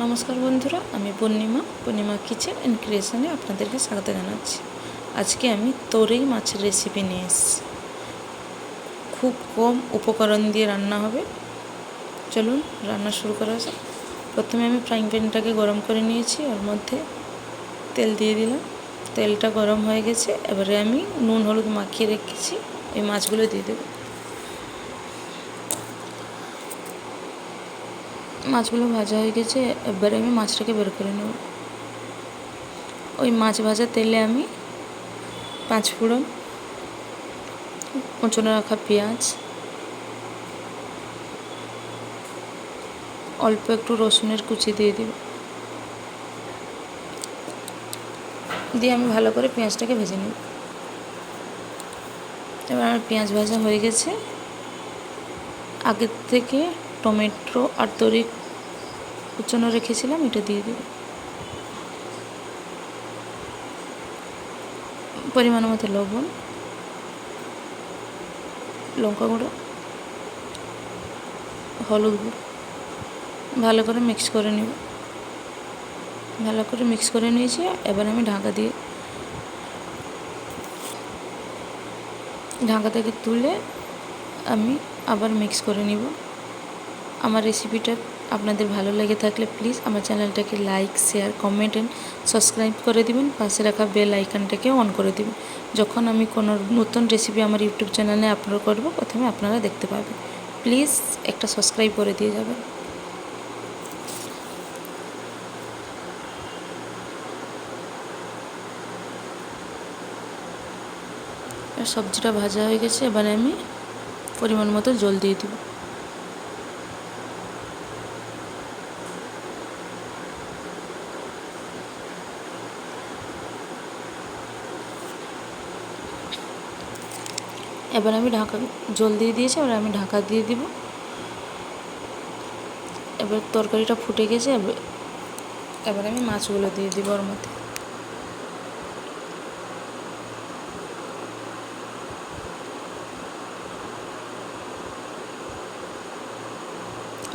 নমস্কার বন্ধুরা, আমি পূর্ণিমা কিচেন অ্যান্ড ক্রিয়েশনে আপনাদেরকে স্বাগত জানাচ্ছি। আজকে আমি তোরই মাছের রেসিপি নিয়ে এসেছি। খুব কম উপকরণ দিয়ে রান্না হবে। চলুন রান্না শুরু করা যাক। প্রথমে আমি ফ্রাইং প্যানটাকে গরম করে নিয়েছি, ওর মধ্যে তেল দিয়ে দিলাম। তেলটা গরম হয়ে গেছে, এবারে আমি নুন হলুদ মাখিয়ে রেখেছি এই মাছগুলো দিয়ে দেবো। মাছগুলো ভাজা হয়ে গেছে, এবারে আমি মাছটাকে বের করে নেব। ওই মাছ ভাজা তেলে আমি 5 ফোড়ন, কুচনো রাখা পেঁয়াজ, অল্প একটু রসুনের কুচি দিয়ে দিব, দিয়ে আমি ভালো করে পেঁয়াজটাকে ভেজে নেব। এবার আমার পেঁয়াজ ভাজা হয়ে গেছে, আগের থেকে টমেটো আর তরি কুচনো রেখেছিলাম, এটা দিয়ে দেব। পরিমাণ মতো লবণ, লঙ্কা গুঁড়ো, হলুদ গুঁড়ো ভালো করে মিক্স করে নেব। ভালো করে মিক্স করে নিয়েছি, এবার আমি ঢাকা থেকে তুলে আমি আবার মিক্স করে নিব। আমার রেসিপিটা আপনাদের ভালো লেগে থাকলে প্লিজ আমার চ্যানেলটাকে like, share, comment and subscribe করে দিবেন। পাশে রাখা বেল আইকনটাকে অন করে দিবেন। যখন আমি কোনো নতুন রেসিপি আমার ইউটিউব চ্যানেলে আপলোড করব, প্রথমে আপনারা দেখতে পাবেন। প্লিজ একটা সাবস্ক্রাইব করে দিয়ে যাবেন। সবজিটা ভাজা হয়ে গেছে, এবারে আমি পরিমাণ মতো জল দিয়ে দিব। এবার আমি জল দিয়ে দিয়েছি, এবার আমি ঢাকা দিয়ে দিব। এবার তরকারিটা ফুটে গেছে, এবার আমি মাছগুলো দিয়ে দিব ওর মধ্যে।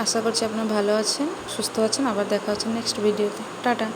আশা করছি আপনারা ভালো আছেন, সুস্থ আছেন। আবার দেখা হচ্ছে নেক্সট ভিডিওতে। টাটা।